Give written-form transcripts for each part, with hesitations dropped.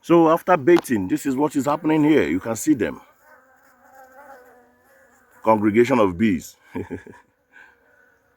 So after baiting, this is what is happening here. You can see them. Congregation of bees.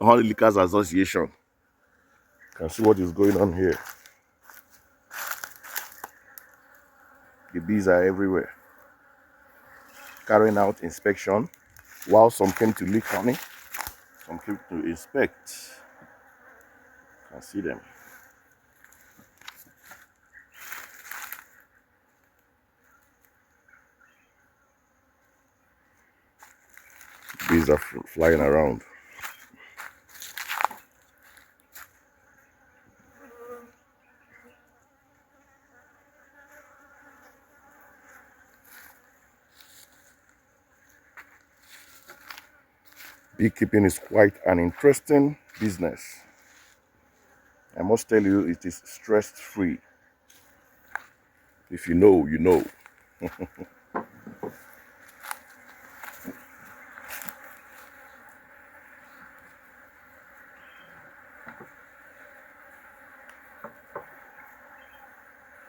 Honey Lickers Association. You can see what is going on here. The bees are everywhere. Carrying out inspection. While some came to lick honey, some came to inspect. You can see them. Bees are flying around. Beekeeping is quite an interesting business. I must tell you, it is stress-free. If you know, you know.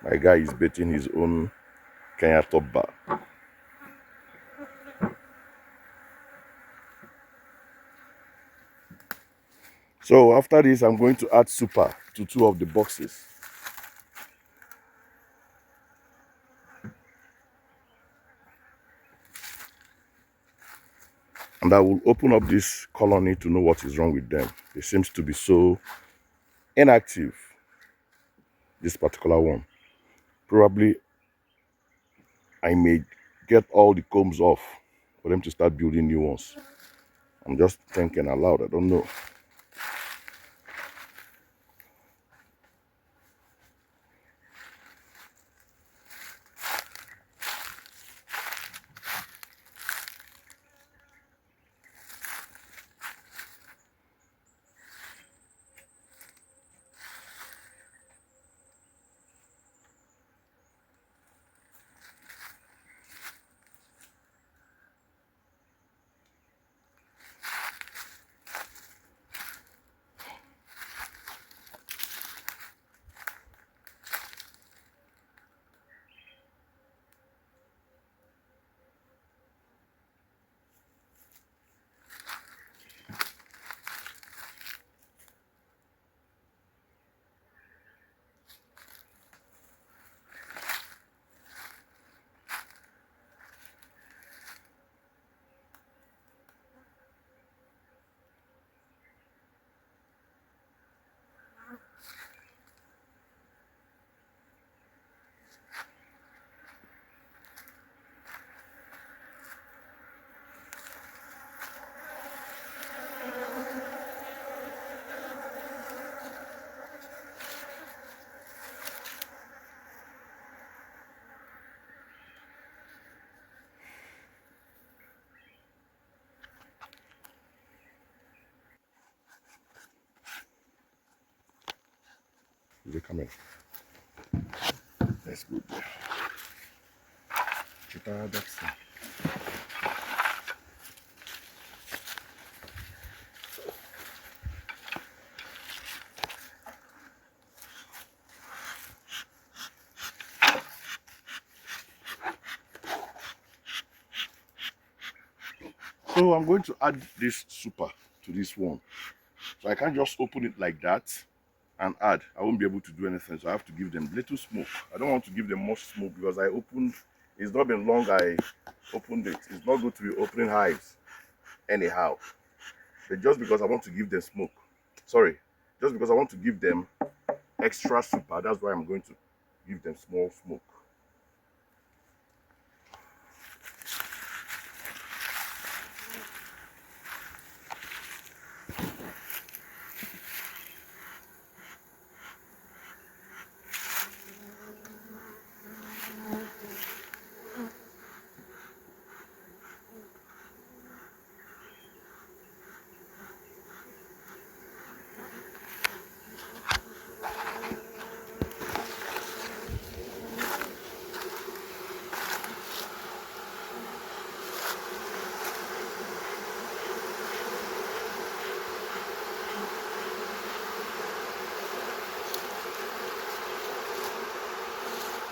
My guy is baiting his own Kenya top bar. So after this, I'm going to add super to 2 of the boxes. And I will open up this colony to know what is wrong with them. It seems to be so inactive, this particular one. Probably I may get all the combs off for them to start building new ones. I'm just thinking aloud, I don't know. Is it coming? That's good. So I'm going to add this super to this one. So I can't just open it like that and add. I won't be able to do anything. So I have to give them little smoke. I don't want to give them much smoke because I opened, it's not been long I opened it. It's not good to be opening hives anyhow. But just because I want to give them smoke. Sorry. Just because I want to give them extra super, that's why I'm going to give them small smoke.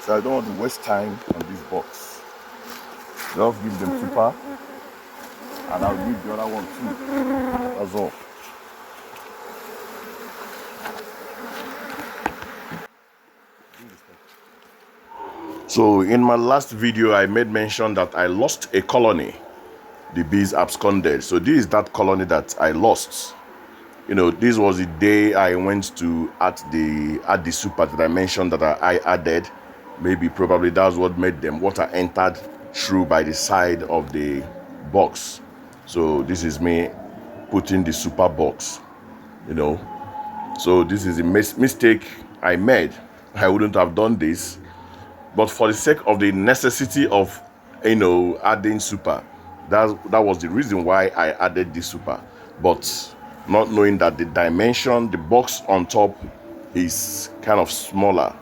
So I don't want to waste time on this box. Just give them super, and I'll give the other one too. That's all. So in my last video, I made mention that I lost a colony. The bees absconded. So this is that colony that I lost. You know, this was the day I went to add the super that I mentioned that I added. Maybe probably that's what made them water entered through by the side of the box. So this is me putting the super box, you know. So this is a mistake I made. I wouldn't have done this, but for the sake of the necessity of, you know, adding super, that was the reason why I added this super. But not knowing that the dimension, the box on top is kind of smaller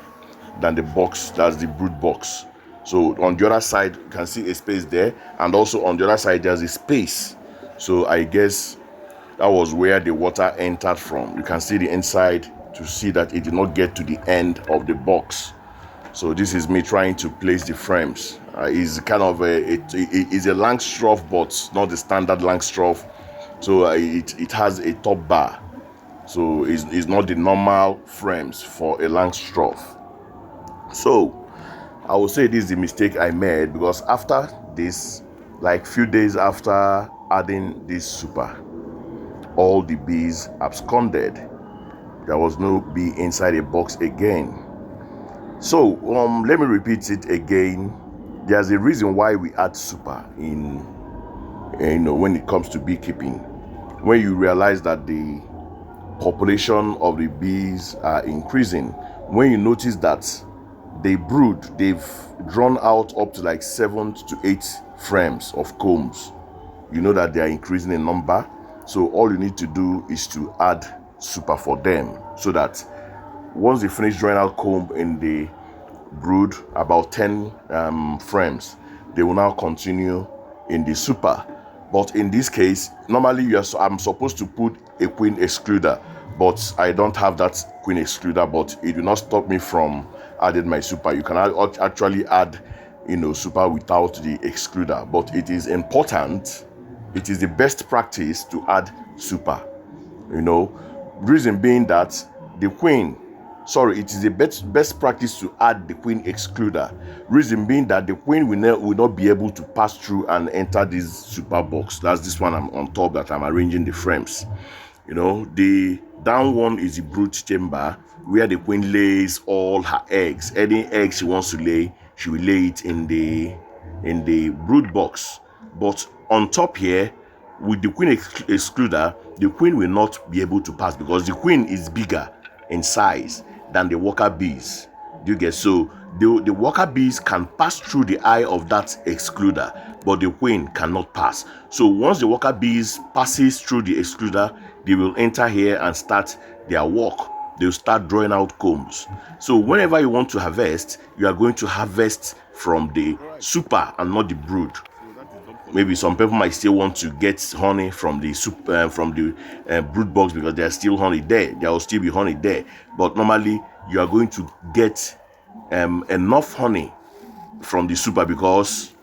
than the box, that's the brood box. So on the other side, you can see a space there, and also on the other side, there's a space. So I guess that was where the water entered from. You can see the inside to see that it did not get to the end of the box. So this is me trying to place the frames. It's kind of it is a Langstroth, but not the standard Langstroth. So it has a top bar. So it's not the normal frames for a Langstroth. So I would say this is the mistake I made, because after this, like few days after adding this super, all the bees absconded. There was no bee inside a box again. So let me repeat it again. There's a reason why we add super in, you know, when it comes to beekeeping. When you realize that the population of the bees are increasing, when you notice that they brood, they've drawn out up to like 7 to 8 frames of combs, you know that they are increasing in number. So all you need to do is to add super for them, so that once they finish drawing out comb in the brood, about 10 frames, they will now continue in the super. But in this case, normally I'm supposed to put a queen excluder, but I don't have that queen excluder. But it will not stop me from adding my super. You can actually add, you know, super without the excluder, but it is important, it is the best practice to add super, you know. Reason being that the queen, it is the best practice to add the queen excluder. Reason being that the queen will not be able to pass through and enter this super box. That's this one I'm on top that I'm arranging the frames. You know, the down one is the brood chamber, where the queen lays all her eggs. Any eggs she wants to lay, she will lay it in the brood box. But on top here, with the queen excluder, the queen will not be able to pass, because the queen is bigger in size than the worker bees. Do you get? So the worker bees can pass through the eye of that excluder, but the queen cannot pass. So once the worker bees passes through the excluder, they will enter here and start their work. They'll start drawing out combs. So whenever you want to harvest, you are going to harvest from the super and not the brood. Maybe some people might still want to get honey from the brood box, because there's still honey there. There will still be honey there. But normally you are going to get enough honey from the super, because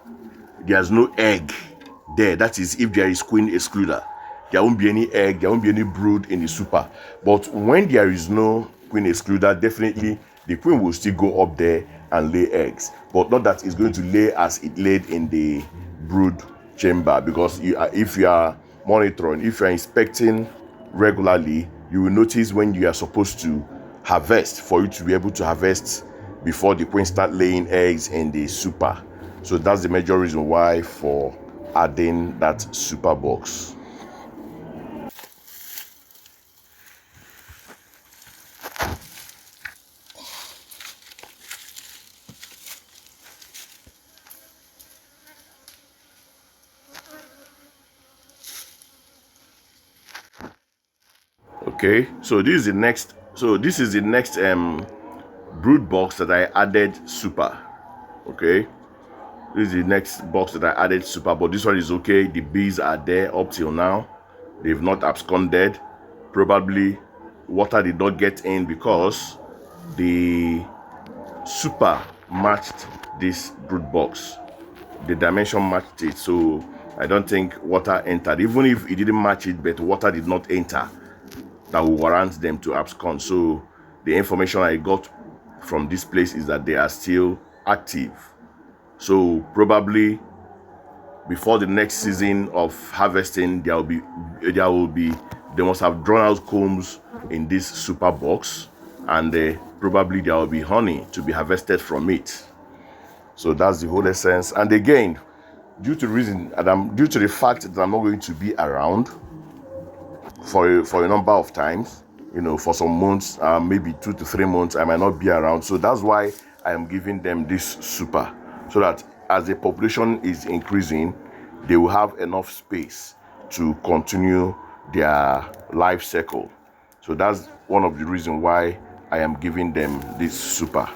there's no egg there. That is, if there is queen excluder, there won't be any egg, there won't be any brood in the super. But when there is no queen excluder, definitely the queen will still go up there and lay eggs, but not that it's going to lay as it laid in the brood chamber. Because if you are monitoring, if you are inspecting regularly, you will notice when you are supposed to harvest, for you to be able to harvest before the queen start laying eggs in the super. So that's the major reason why for adding that super box. Okay, so this is the next brood box that I added super. Okay, this is the next box that I added super, but this one is okay. The bees are there up till now. They've not absconded. Probably water did not get in because the super matched this brood box. The dimension matched it, so I don't think water entered. Even if it didn't match it, but water did not enter, that will warrant them to abscond. So the information I got from this place is that they are still active. So probably before the next season of harvesting, they must have drawn out combs in this super box, and probably there will be honey to be harvested from it. So that's the whole essence. And again, due to the fact that I'm not going to be around for a number of times, for some months, maybe 2 to 3 months, I might not be around. So that's why I am giving them this super, so that as the population is increasing, they will have enough space to continue their life cycle. So that's one of the reasons why I am giving them this super.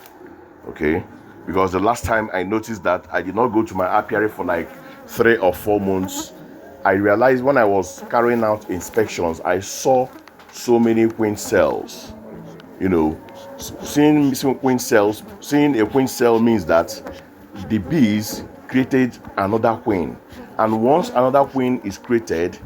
Okay, because the last time I noticed that I did not go to my apiary for like 3 or 4 months, I realized when I was carrying out inspections, I saw so many queen cells. Seeing a queen cell means that the bees created another queen. And once another queen is created,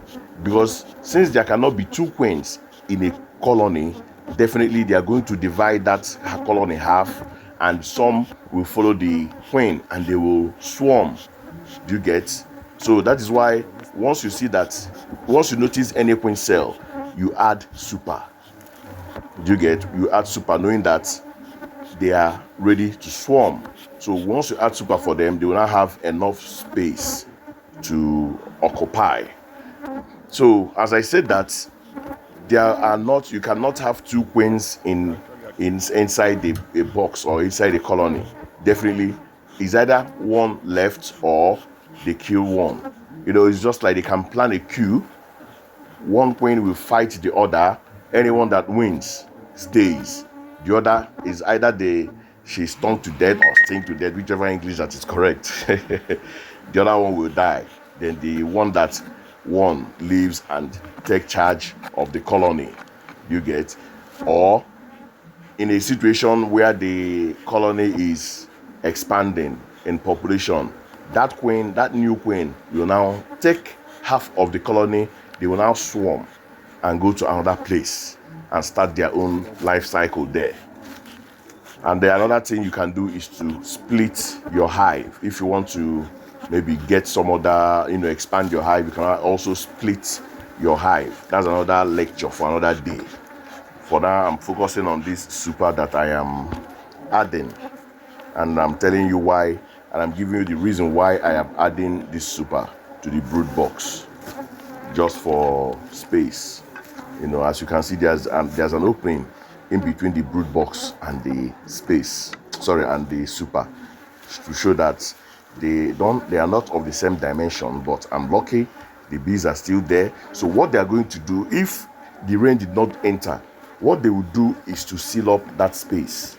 because since there cannot be 2 queens in a colony, definitely they are going to divide that colony half, and some will follow the queen and they will swarm. Do you get? So that is why once you notice any queen cell, you add super. Do you get? You add super knowing that they are ready to swarm. So once you add super for them, they will not have enough space to occupy. So as I said that you cannot have 2 queens inside a box or inside a colony. Definitely it's either one left or they kill one. It's just like they can plan a queue. One queen will fight the other. Anyone that wins stays. The other is either she's stung to death or sting to death, whichever English that is correct. The other one will die. Then the one that won leaves and take charge of the colony. You get? Or in a situation where the colony is expanding in population, that new queen will now take half of the colony. They will now swarm and go to another place and start their own life cycle there. And then another thing you can do is to split your hive. If you want to maybe get some other, expand your hive, you can also split your hive. That's another lecture for another day. For now, I'm focusing on this super that I am adding, and I'm telling you why, and I'm giving you the reason why I am adding this super to the brood box, just for space. As you can see, there's an opening in between the brood box and the and the super, to show that they are not of the same dimension, but I'm lucky the bees are still there. So what they are going to do, if the rain did not enter, what they will do is to seal up that space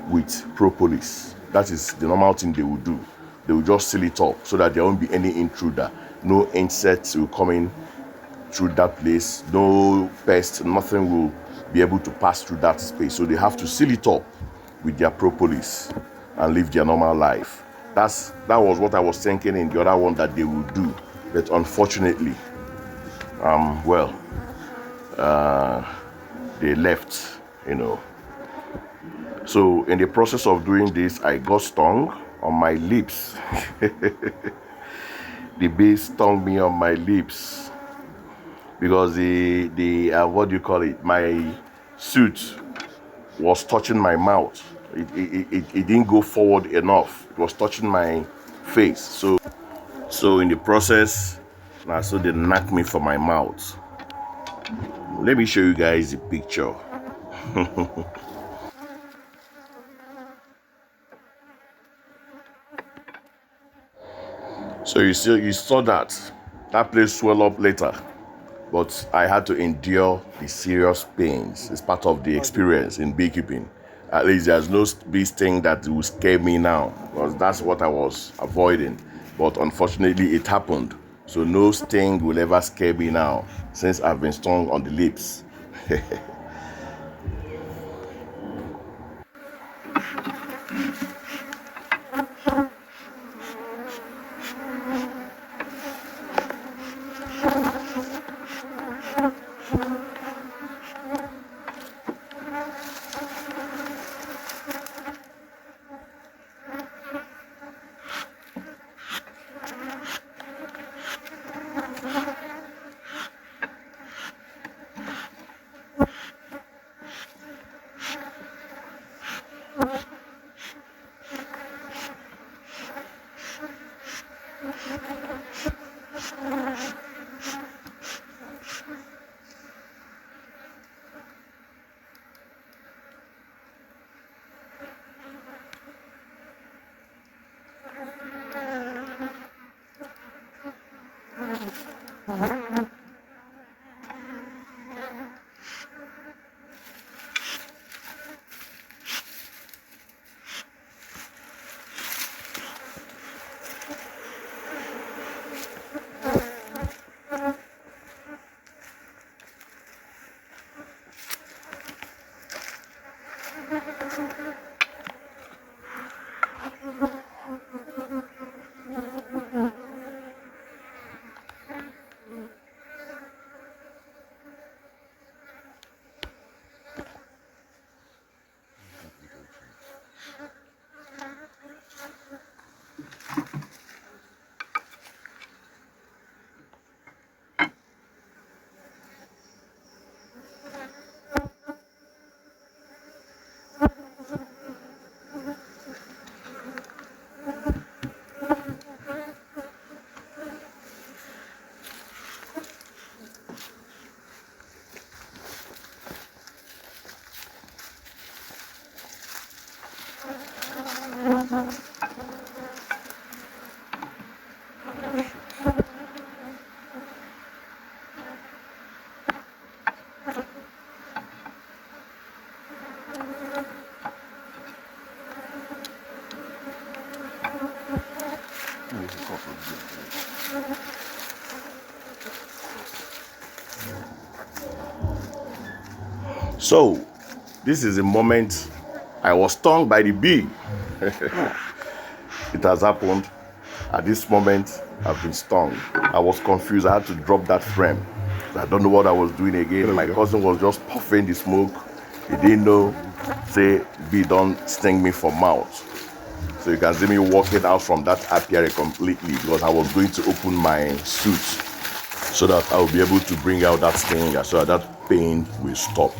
with propolis. That is the normal thing they will do. They will just seal it up so that there won't be any intruder. No insects will come in through that place. No pests, nothing will be able to pass through that space. So they have to seal it up with their propolis and live their normal life. That was what I was thinking in the other one that they would do. But unfortunately, they left, So in the process of doing this, I got stung on my lips. The bee stung me on my lips because my suit was touching my mouth. It didn't go forward enough. It was touching my face. So in the process, so they knocked me for my mouth. Let me show you guys the picture. So you saw that place swell up later, but I had to endure the serious pains. It's part of the experience in beekeeping. At least there's no bee sting that will scare me now, because that's what I was avoiding. But unfortunately, it happened. So no sting will ever scare me now, since I've been stung on the lips. So, this is the moment I was stung by the bee. It has happened. At this moment, I've been stung. I was confused. I had to drop that frame. I don't know what I was doing again. My cousin was just puffing the smoke. He didn't know. Say, bee don't sting me for mouth. So you can see me walking out from that apiary completely because I was going to open my suit so that I will be able to bring out that stinger so that pain will stop.